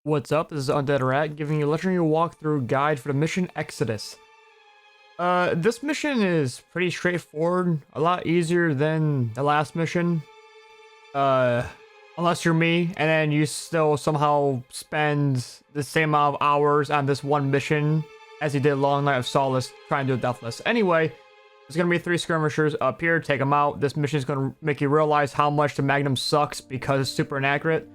What's up? This is Undead Rat giving you a legendary walkthrough guide for the mission Exodus. This mission is pretty straightforward, a lot easier than the last mission. Unless you're me, and then you still somehow spend the same amount of hours on this one mission as you did Long Night of Solace trying to do a Deathless. Anyway, there's gonna be 3 skirmishers up here, take them out. This mission is gonna make you realize how much the Magnum sucks because it's super inaccurate.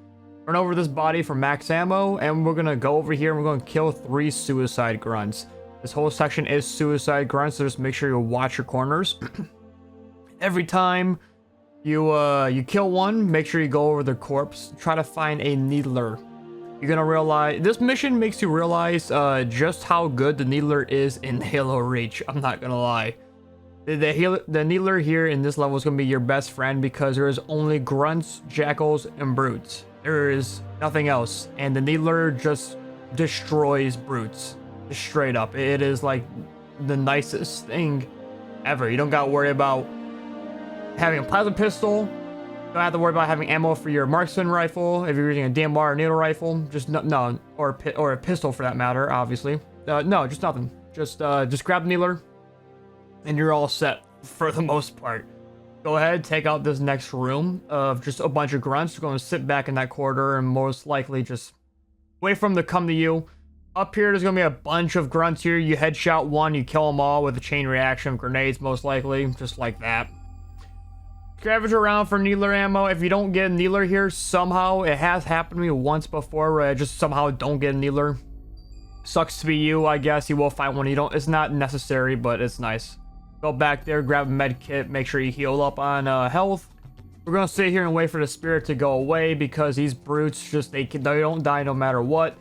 Run over this body for max ammo, and we're gonna go over here and we're gonna kill 3 suicide grunts. This whole section is suicide grunts, so just make sure you watch your corners. Every time you kill one, make sure you go over the corpse. Try to find a needler. You're gonna realize this mission makes you realize just how good the needler is in Halo Reach. I'm not gonna lie. The needler here in this level is gonna be your best friend because there is only grunts, jackals, and brutes. There is nothing else, and the needler just destroys brutes. Just straight up. It is like the nicest thing ever. You don't gotta worry about having a plasma pistol. You don't have to worry about having ammo for your marksman rifle if you're using a DMR or needle rifle. Just no, or a pistol for that matter. Obviously, no, just nothing. Just grab the needler, and you're all set for the most part. Go ahead, take out this next room of just a bunch of grunts. You're going to sit back in that corridor and most likely just wait for them to come to you. Up here, there's going to be a bunch of grunts here. You headshot one, you kill them all with a chain reaction of grenades, most likely, just like that. Scavenge around for needler ammo. If you don't get a needler here, somehow, it has happened to me once before where I just somehow don't get a needler. Sucks to be you, I guess. You will find one. You don't. It's not necessary, but it's nice. Go back there, grab a med kit, make sure you heal up on health. We're gonna sit here and wait for the spirit to go away because these brutes they don't die no matter what.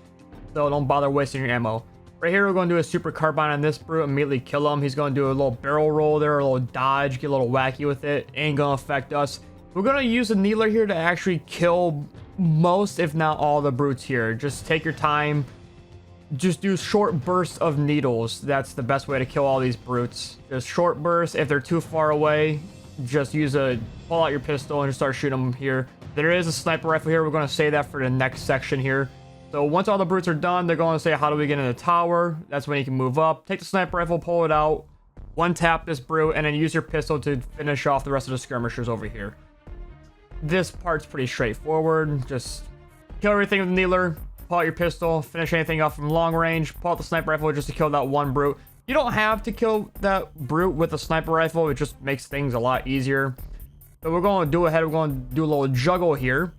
So don't bother wasting your ammo. Right here, we're gonna do a super carbine on this brute, immediately kill him. He's gonna do a little barrel roll there, a little dodge, get a little wacky with it. Ain't gonna affect us. We're gonna use a needler here to actually kill most, if not all, the brutes here. Just take your time. Just do short bursts of needles. That's the best way to kill all these brutes. Just short bursts. If they're too far away, just pull out your pistol and just start shooting them here. There is a sniper rifle here. We're going to say that for the next section here. So once all the brutes are done, they're going to say, how do we get in the tower? That's when you can move up. Take the sniper rifle, pull it out, one tap this brute, and then use your pistol to finish off the rest of the skirmishers over here. This part's pretty straightforward. Just kill everything with the needler. Pull out your pistol, finish anything off from long range, pull out the sniper rifle just to kill that one brute. You don't have to kill that brute with a sniper rifle, it just makes things a lot easier. So we're going to do we're going to do a little juggle here,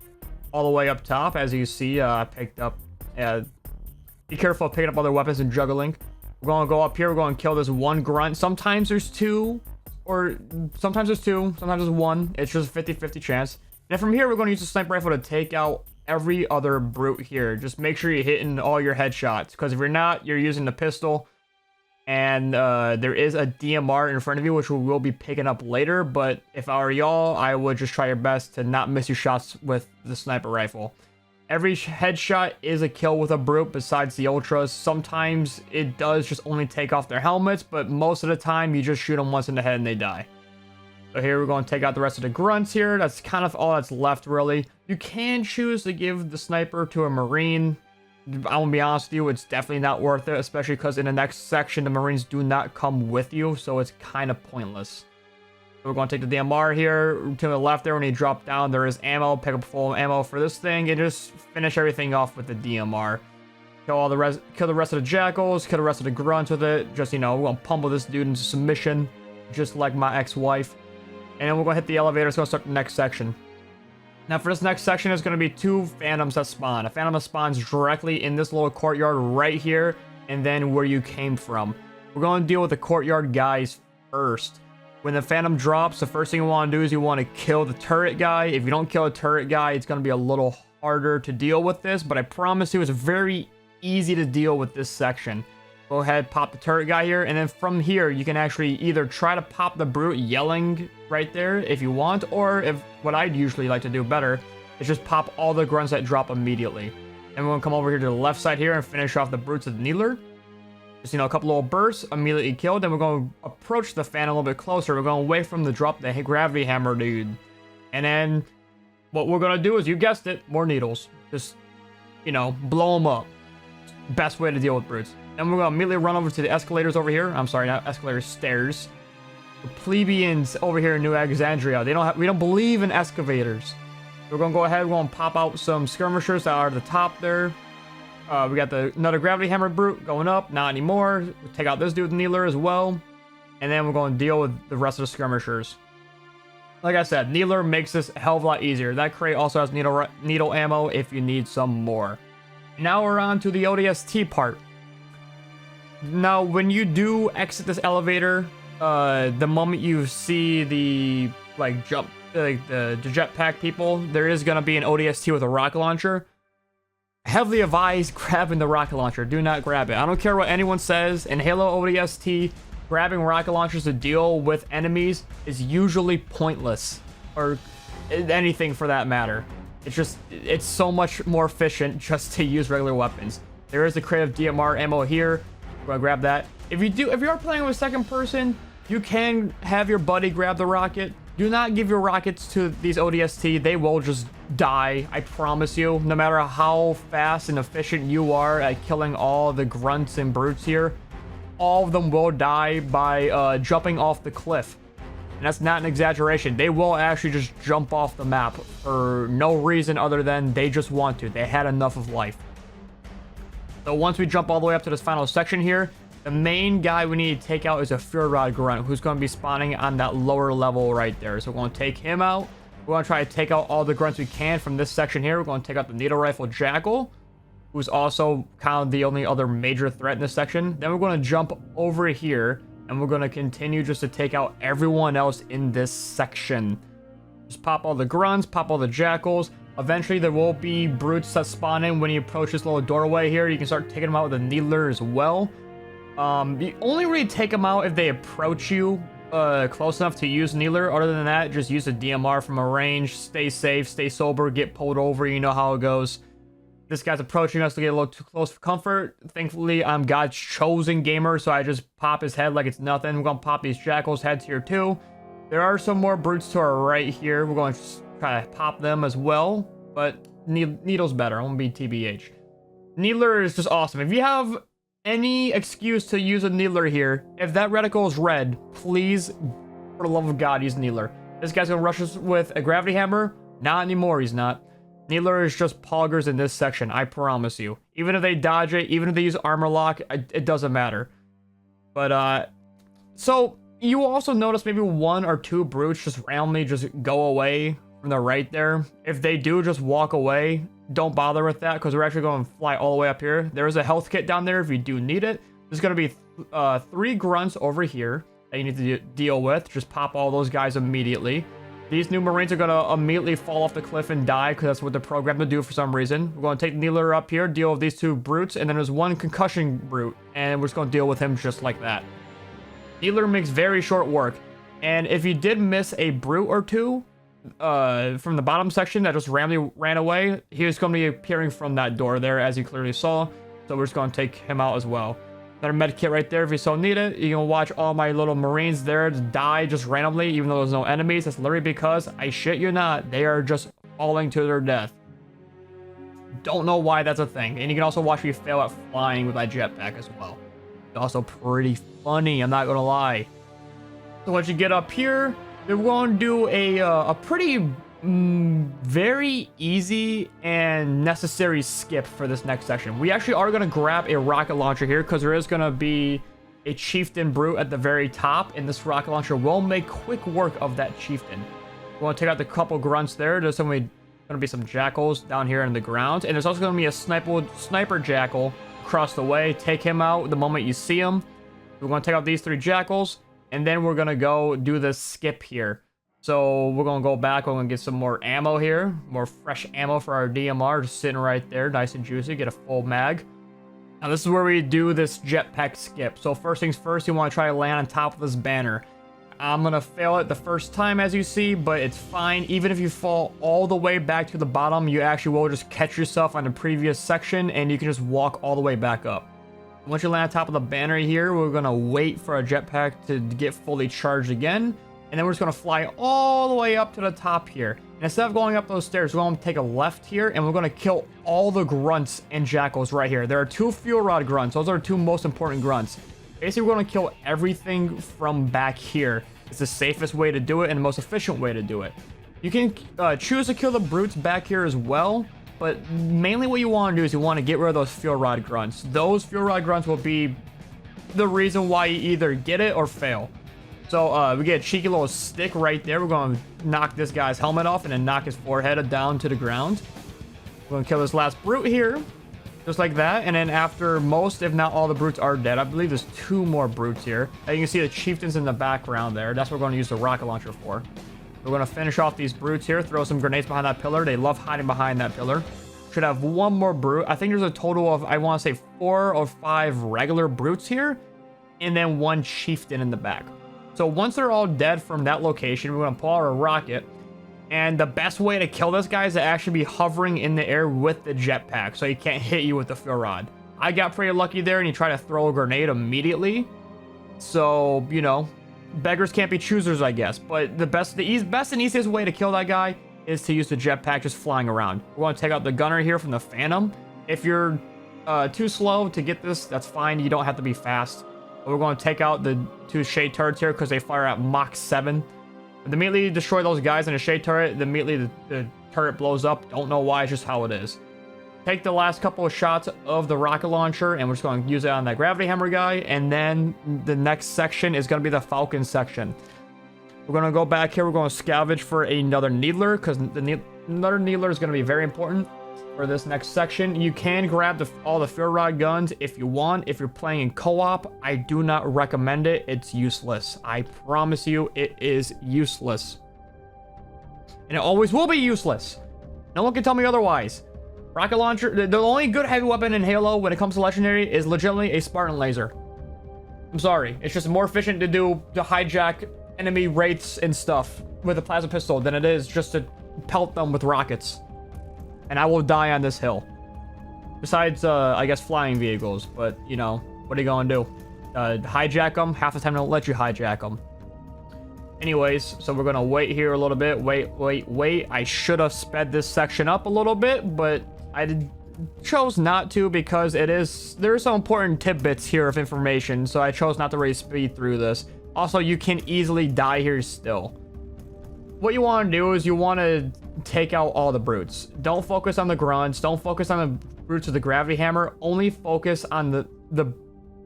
all the way up top. As you see, I picked up, be careful of picking up other weapons and juggling. We're going to go up here, we're going to kill this one grunt. Sometimes there's 2, or sometimes there's 2, sometimes there's 1. It's just a 50-50 chance. And from here, we're going to use the sniper rifle to take out every other brute here. Just make sure you're hitting all your headshots, because if you're not, you're using the pistol, and there is a DMR in front of you, which we will be picking up later. But if I were y'all, I would just try your best to not miss your shots with the sniper rifle. Every headshot is a kill with a brute besides the ultras. Sometimes it does just only take off their helmets, but most of the time you just shoot them once in the head and they die. So here we're going to take out the rest of the grunts here. That's kind of all that's left, really. You can choose to give the sniper to a marine. I'm going to be honest with you, it's definitely not worth it, especially because in the next section, the marines do not come with you, so it's kind of pointless. So we're going to take the DMR here. To the left there, when you drop down, there is ammo. Pick up full ammo for this thing, and just finish everything off with the DMR. Kill the rest of the jackals, kill the rest of the grunts with it. Just, we're going to pummel this dude into submission, just like my ex-wife. And then we're going to hit the elevator. It's going to start the next section. Now, for this next section, there's going to be 2 phantoms that spawn. A phantom that spawns directly in this little courtyard right here, and then where you came from. We're going to deal with the courtyard guys first. When the phantom drops, the first thing you want to do is you want to kill the turret guy. If you don't kill a turret guy, it's going to be a little harder to deal with this, but I promise you it's very easy to deal with this section. Go ahead, pop the turret guy here, and then from here, you can actually either try to pop the brute yelling right there if you want, or if what I'd usually like to do better is just pop all the grunts that drop immediately. And we're going to come over here to the left side here and finish off the brutes with the needler. Just, a couple little bursts, immediately killed. Then we're going to approach the fan a little bit closer. We're going to wait for him to drop the gravity hammer dude. And then what we're going to do is, you guessed it, more needles. Just you know, blow them up. Best way to deal with brutes. Then we're gonna immediately run over to the escalators over here. I'm sorry, not escalators, stairs. The plebeians over here in New Alexandria, we don't believe in excavators. We're gonna go ahead, we're gonna pop out some skirmishers that are at the top there. We got another gravity hammer brute going up, not anymore. We'll take out this dude, Needler, as well. And then we're gonna deal with the rest of the skirmishers. Like I said, Needler makes this a hell of a lot easier. That crate also has needle ammo if you need some more. Now we're on to the ODST part. Now, when you do exit this elevator, the moment you see the the jetpack people, there is gonna be an ODST with a rocket launcher. Heavily advise grabbing the rocket launcher. Do not grab it. I don't care what anyone says. In Halo ODST, grabbing rocket launchers to deal with enemies is usually pointless, or anything for that matter. It's so much more efficient just to use regular weapons. There is a crate of DMR ammo here. We're gonna grab that. If you are playing with second person, you can have your buddy grab the rocket. Do not give your rockets to these ODST. They will just die, I promise you. No matter how fast and efficient you are at killing all the grunts and brutes here, all of them will die by jumping off the cliff. And that's not an exaggeration. They will actually just jump off the map for no reason other than they just want to. They had enough of life. So once we jump all the way up to this final section here, the main guy we need to take out is a Fuhrrad Grunt, who's going to be spawning on that lower level right there. So we're going to take him out. We're going to try to take out all the grunts we can from this section here. We're going to take out the Needle Rifle Jackal, who's also kind of the only other major threat in this section. Then we're going to jump over here, and we're going to continue just to take out everyone else in this section. Just pop all the grunts, pop all the jackals. Eventually, there will be brutes that spawn in when you approach this little doorway here. You can start taking them out with a Needler as well. You only really take them out if they approach you close enough to use Needler. Other than that, just use a DMR from a range. Stay safe, stay sober, get pulled over. You know how it goes. This guy's approaching us to get a little too close for comfort. Thankfully, I'm God's chosen gamer, so I just pop his head like it's nothing. We're going to pop these jackals' heads here too. There are some more brutes to our right here. We're going to try to pop them as well, but Needle's better. I'm going to be TBH. Needler is just awesome. If you have any excuse to use a Needler here, if that reticle is red, please, for the love of God, use Needler. This guy's gonna rush us with a gravity hammer. Not anymore, he's not. Needler is just poggers in this section, I promise you. Even if they dodge it, even if they use armor lock, it doesn't matter. But, so, you will also notice maybe one or two brutes just randomly just go away from the right there. If they do just walk away, don't bother with that, because we're actually going to fly all the way up here. There is a health kit down there if you do need it. There's going to be 3 grunts over here that you need to deal with. Just pop all those guys immediately. These new Marines are going to immediately fall off the cliff and die, because that's what they're programmed to do for some reason. We're going to take Needler up here, deal with these 2 brutes, and then there's 1 concussion brute, and we're just going to deal with him just like that. Needler makes very short work, and if you did miss a brute or 2, from the bottom section that just randomly ran away, he was going to be appearing from that door there, as you clearly saw. So we're just going to take him out as well. Another med kit right there if you so need it. You can watch all my little Marines there die just randomly, even though there's no enemies. That's literally because, I shit you not, they are just falling to their death. Don't know why that's a thing. And you can also watch me fail at flying with that jetpack as well. It's also pretty funny, I'm not going to lie. So once you get up here, we're going to do a pretty very easy and necessary skip for this next section. We actually are going to grab a rocket launcher here, because there is going to be a chieftain brute at the very top, and this rocket launcher will make quick work of that chieftain. We want to take out the couple grunts there. There's going to be some jackals down here in the ground, and there's also going to be a sniper jackal across the way. Take him out the moment you see him. We're going to take out these 3 jackals. And then we're going to go do the skip here. So we're going to go back. We're going to get some more ammo here. More fresh ammo for our DMR. Just sitting right there. Nice and juicy. Get a full mag. Now this is where we do this jetpack skip. So first things first, you want to try to land on top of this banner. I'm going to fail it the first time, as you see. But it's fine. Even if you fall all the way back to the bottom, you actually will just catch yourself on the previous section. And you can just walk all the way back up. Once you land on top of the banner here, we're going to wait for our jetpack to get fully charged again. And then we're just going to fly all the way up to the top here. And instead of going up those stairs, we're going to take a left here, and we're going to kill all the grunts and jackals right here. There are 2 fuel rod grunts. Those are 2 most important grunts. Basically, we're going to kill everything from back here. It's the safest way to do it and the most efficient way to do it. You can choose to kill the brutes back here as well, but mainly what you want to do is you want to get rid of those fuel rod grunts. Those fuel rod grunts will be the reason why you either get it or fail. So we get a cheeky little stick right there. We're going to knock this guy's helmet off and then knock his forehead down to the ground. We're going to kill this last brute here. Just like that. And then after most, if not all the brutes are dead, I believe there's 2 more brutes here. And you can see the chieftains in the background there. That's what we're going to use the rocket launcher for. We're going to finish off these brutes here. Throw some grenades behind that pillar. They love hiding behind that pillar. Should have 1 more brute. I think there's a total of, I want to say 4 or 5 regular brutes here. And then 1 chieftain in the back. So once they're all dead from that location, we're going to pull out a rocket. And the best way to kill this guy is to actually be hovering in the air with the jetpack, so he can't hit you with the fuel rod. I got pretty lucky there, and he tried to throw a grenade immediately. So, you know, beggars can't be choosers, I guess. But the best and easiest way to kill that guy is to use the jetpack just flying around. We're going to take out the gunner here from the Phantom. If you're too slow to get this, that's fine. You don't have to be fast. But we're going to take out the 2 shade turrets here because they fire at Mach 7. But immediately destroy those guys in a shade turret. Immediately the turret blows up. Don't know why, it's just how it is. Take the last couple of shots of the rocket launcher, and we're just going to use it on that gravity hammer guy. And then the next section is going to be the Falcon section. We're going to go back here. We're going to scavenge for another Needler, because another Needler is going to be very important for this next section. You can grab all the fuel rod guns if you want. If you're playing in co-op, I do not recommend it. It's useless. I promise you, it is useless. And it always will be useless. No one can tell me otherwise. Rocket launcher, the only good heavy weapon in Halo when it comes to legendary is legitimately a Spartan laser. I'm sorry. It's just more efficient to hijack enemy wraiths and stuff with a plasma pistol than it is just to pelt them with rockets. And I will die on this hill. Besides, I guess flying vehicles, but you know, what are you gonna do? Hijack them? Half the time they don't let you hijack them. Anyways, so we're gonna wait here a little bit. Wait. I should have sped this section up a little bit, but I chose not to because there are some important tidbits here of information, so I chose not to really speed through this. Also, you can easily die here still. What you want to do is you want to take out all the brutes. Don't focus on the grunts. Don't focus on the brutes with the gravity hammer. Only focus on the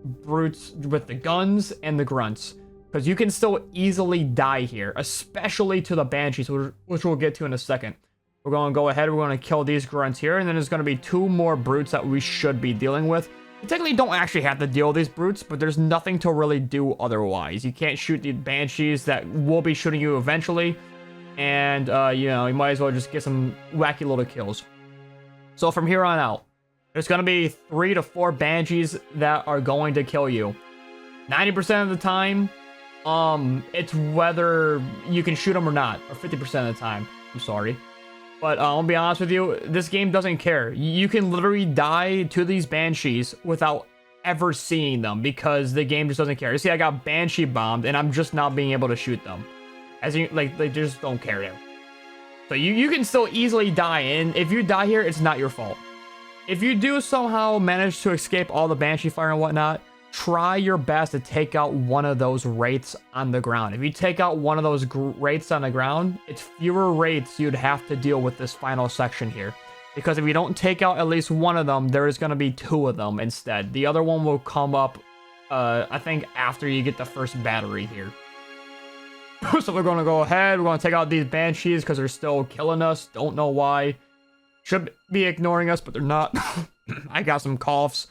brutes with the guns and the grunts. Because you can still easily die here, especially to the banshees, which we'll get to in a second. We're going to go ahead. We're going to kill these grunts here. And then there's going to be 2 more brutes that we should be dealing with. You technically don't actually have to deal with these brutes, but there's nothing to really do otherwise. You can't shoot the banshees that will be shooting you eventually. And, you know, you might as well just get some wacky little kills. So from here on out, there's going to be 3 to 4 banshees that are going to kill you. 90% of the time, it's whether you can shoot them or not. Or 50% of the time. I'm sorry. But I'll be honest with you, this game doesn't care. You can literally die to these banshees without ever seeing them because the game just doesn't care. You see, I got banshee bombed and I'm just not being able to shoot them. As you, like, they just don't care now. So you can still easily die, and if you die here, it's not your fault. If you do somehow manage to escape all the banshee fire and whatnot, try your best to take out one of those wraiths on the ground. If you take out one of those wraiths on the ground, it's fewer wraiths you'd have to deal with this final section here. Because if you don't take out at least one of them, there is going to be 2 of them instead. The other one will come up, I think, after you get the first battery here. So we're going to go ahead. We're going to take out these banshees because they're still killing us. Don't know why. Should be ignoring us, but they're not. I got some coughs.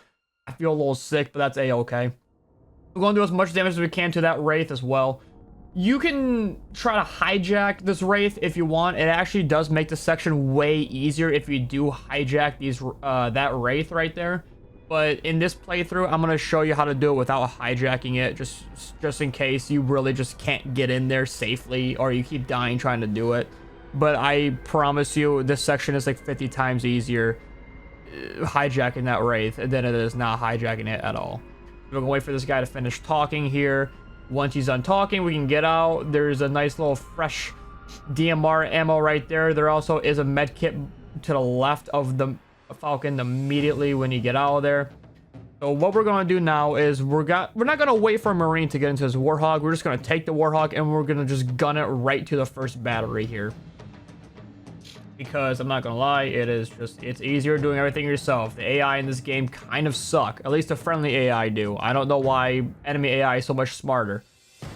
I feel a little sick, but that's a-okay. We're going to do as much damage as we can to that wraith as well. You can try to hijack this wraith if you want. It actually does make the section way easier if you do hijack that wraith right there. But in this playthrough, I'm going to show you how to do it without hijacking it, just in case you really just can't get in there safely or you keep dying trying to do it. But I promise you, this section is like 50 times easier hijacking that wraith than it is not hijacking it at all. We're going to wait for this guy to finish talking here. Once he's done talking, we can get out. There's a nice little fresh DMR ammo right there. There also is a med kit to the left of the Falcon immediately when you get out of there. So what we're going to do now is we're not going to wait for a Marine to get into his Warthog. We're just going to take the Warthog and we're going to just gun it right to the first battery here. Because I'm not going to lie, it's easier doing everything yourself. The AI in this game kind of suck. At least the friendly AI do. I don't know why enemy AI is so much smarter.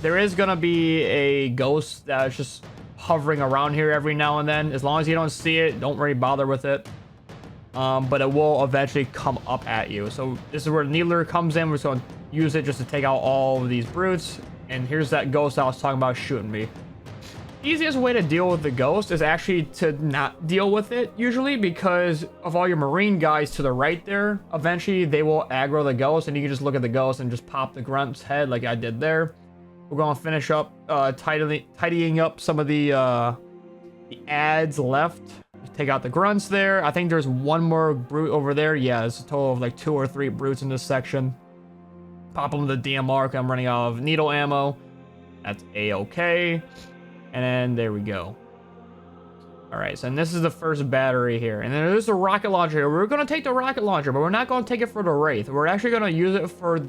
There is going to be a ghost that's just hovering around here every now and then. As long as you don't see it, don't really bother with it. But it will eventually come up at you. So this is where Needler comes in. We're just going to use it just to take out all of these brutes. And here's that ghost I was talking about shooting me. Easiest way to deal with the ghost is actually to not deal with it usually, because of all your Marine guys to the right there. Eventually they will aggro the ghost and you can just look at the ghost and just pop the grunt's head like I did there. We're going to finish up tidying up some of the ads left. Take out the grunts there. I think there's one more brute over there. Yeah, there's a total of like 2 or 3 brutes in this section. Pop them with the DMR. I'm running out of needle ammo. That's a-okay. And then there we go. All right, so this is the first battery here. And then there's the rocket launcher here. We're going to take the rocket launcher, but we're not going to take it for the Wraith. We're actually going to use it for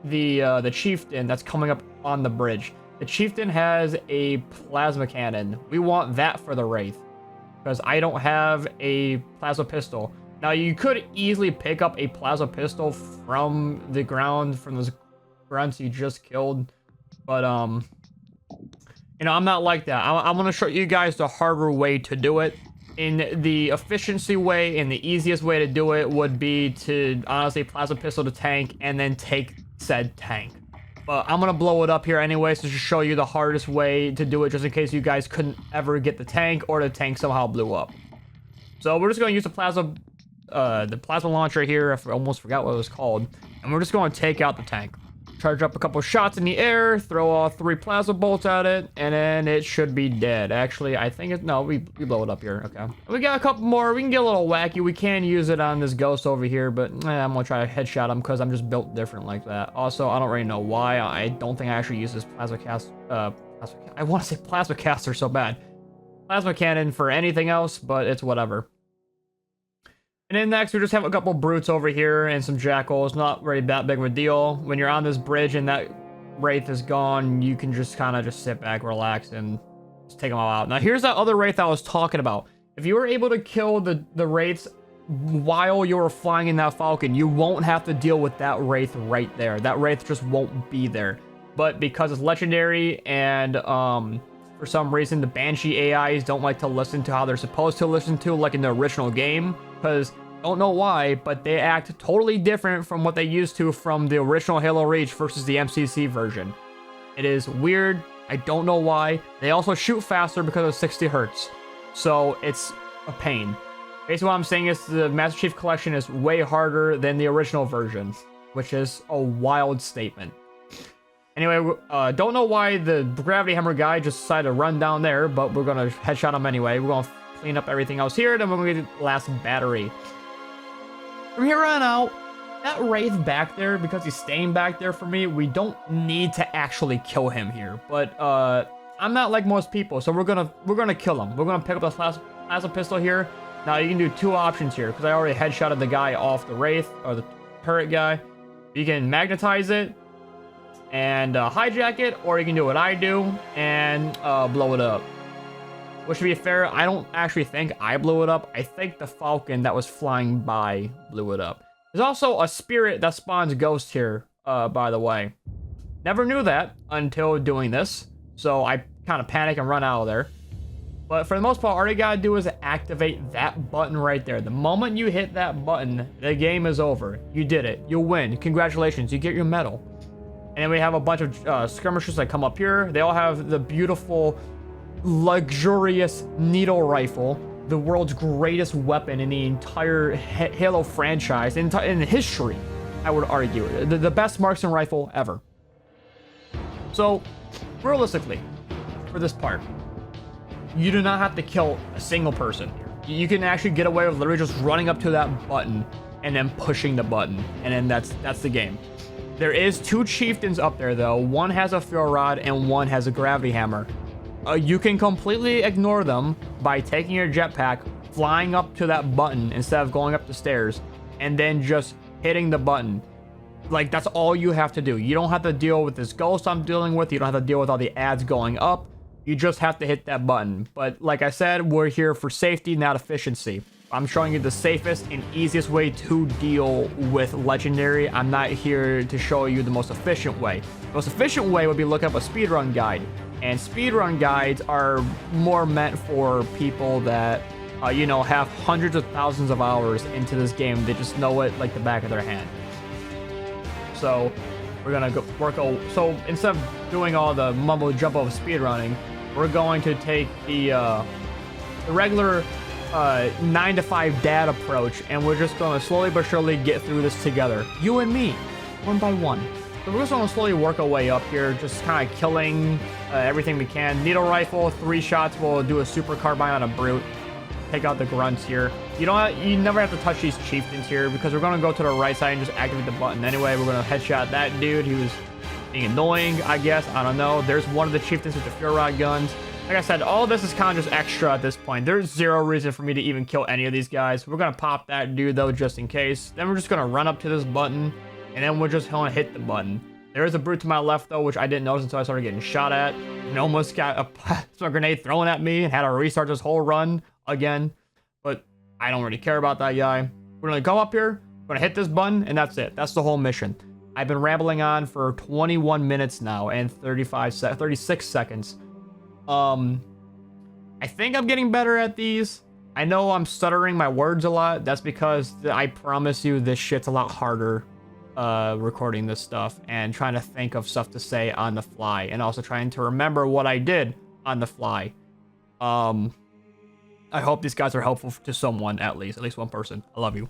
the Chieftain that's coming up on the bridge. The Chieftain has a plasma cannon. We want that for the Wraith, because I don't have a plasma pistol. Now, you could easily pick up a plasma pistol from the ground, from those grunts you just killed. But, you know, I'm not like that. I'm going to show you guys the harder way to do it. In the efficiency way and the easiest way to do it would be to, honestly, plasma pistol the tank and then take said tank. But I'm going to blow it up here anyway, so to show you the hardest way to do it, just in case you guys couldn't ever get the tank or the tank somehow blew up. So we're just going to use the plasma launcher here. I almost forgot what it was called. And we're just going to take out the tank. Charge up a couple shots in the air, throw all 3 plasma bolts at it, and then it should be dead. Actually, I think it's... No, we blow it up here. Okay. We got a couple more. We can get a little wacky. We can use it on this ghost over here, but I'm going to try to headshot him because I'm just built different like that. Also, I don't really know why. I don't think I actually use this plasma I want to say plasma caster so bad. Plasma cannon for anything else, but it's whatever. And then next, we just have a couple brutes over here and some jackals. Not really that big of a deal. When you're on this bridge and that Wraith is gone, you can just kind of just sit back, relax, and just take them all out. Now, here's that other Wraith I was talking about. If you were able to kill the Wraiths while you were flying in that Falcon, you won't have to deal with that Wraith right there. That Wraith just won't be there. But because it's legendary and for some reason the Banshee AIs don't like to listen to how they're supposed to listen to, like in the original game, because don't know why, but they act totally different from what they used to from the original Halo Reach versus the MCC version. It is weird. I don't know why. They also shoot faster because of 60 hertz. So it's a pain. Basically what I'm saying is the Master Chief Collection is way harder than the original version, which is a wild statement. Anyway, don't know why the Gravity Hammer guy just decided to run down there, but we're going to headshot him anyway. We're going to clean up everything else here, then we're going to get the last battery. From here on out, that Wraith back there, because he's staying back there for me, we don't need to actually kill him here. But I'm not like most people, so we're gonna kill him. We're gonna pick up the plasma pistol here. Now you can do 2 options here, because I already headshotted the guy off the Wraith, or the turret guy. You can magnetize it and hijack it, or you can do what I do and blow it up. Which, to be fair, I don't actually think I blew it up. I think the Falcon that was flying by blew it up. There's also a spirit that spawns ghosts here, by the way. Never knew that until doing this. So I kind of panic and run out of there. But for the most part, all you gotta do is activate that button right there. The moment you hit that button, the game is over. You did it. You win. Congratulations. You get your medal. And then we have a bunch of skirmishers that come up here. They all have the beautiful, luxurious needle rifle, the world's greatest weapon in the entire Halo franchise, in history, I would argue. The best marksman rifle ever. So, realistically, for this part, you do not have to kill a single person. You can actually get away with literally just running up to that button and then pushing the button, and then that's the game. There is 2 chieftains up there, though. One has a fuel rod and one has a gravity hammer. You can completely ignore them by taking your jetpack, flying up to that button instead of going up the stairs, and then just hitting the button. Like, that's all you have to do. You don't have to deal with this ghost I'm dealing with. You don't have to deal with all the ads going up. You just have to hit that button. But like I said, we're here for safety, not efficiency. I'm showing you the safest and easiest way to deal with Legendary. I'm not here to show you the most efficient way. The most efficient way would be look up a speedrun guide. And speedrun guides are more meant for people that, you know, have hundreds of thousands of hours into this game. They just know it like the back of their hand. So we're gonna go so instead of doing all the mumbo jumbo of speedrunning, we're going to take the regular 9 to 5 dad approach, and we're just gonna slowly but surely get through this together, you and me, one by one. So we're just gonna slowly work our way up here, just kind of killing everything we can. Needle rifle, 3 shots will do a super carbine on a brute. Take out the grunts here. You never have to touch these chieftains here because we're gonna go to the right side and just activate the button anyway. We're gonna headshot that dude. He was being annoying, I guess. I don't know. There's one of the chieftains with the fuel rod guns. Like I said, all this is kind of just extra at this point. There's 0 reason for me to even kill any of these guys. We're gonna pop that dude though, just in case. Then we're just gonna run up to this button, and then we're just gonna hit the button. There is a brute to my left though, which I didn't notice until I started getting shot at, and almost got a plasma grenade thrown at me and had to restart this whole run again. But I don't really care about that guy. We're gonna go up here, we're gonna hit this button, and that's it. That's the whole mission. I've been rambling on for 21 minutes now and 36 seconds. I think I'm getting better at these. I know I'm stuttering my words a lot. That's because I promise you this shit's a lot harder recording this stuff and trying to think of stuff to say on the fly, and also trying to remember what I did on the fly. I hope these guys are helpful to someone, at least one person. I love you.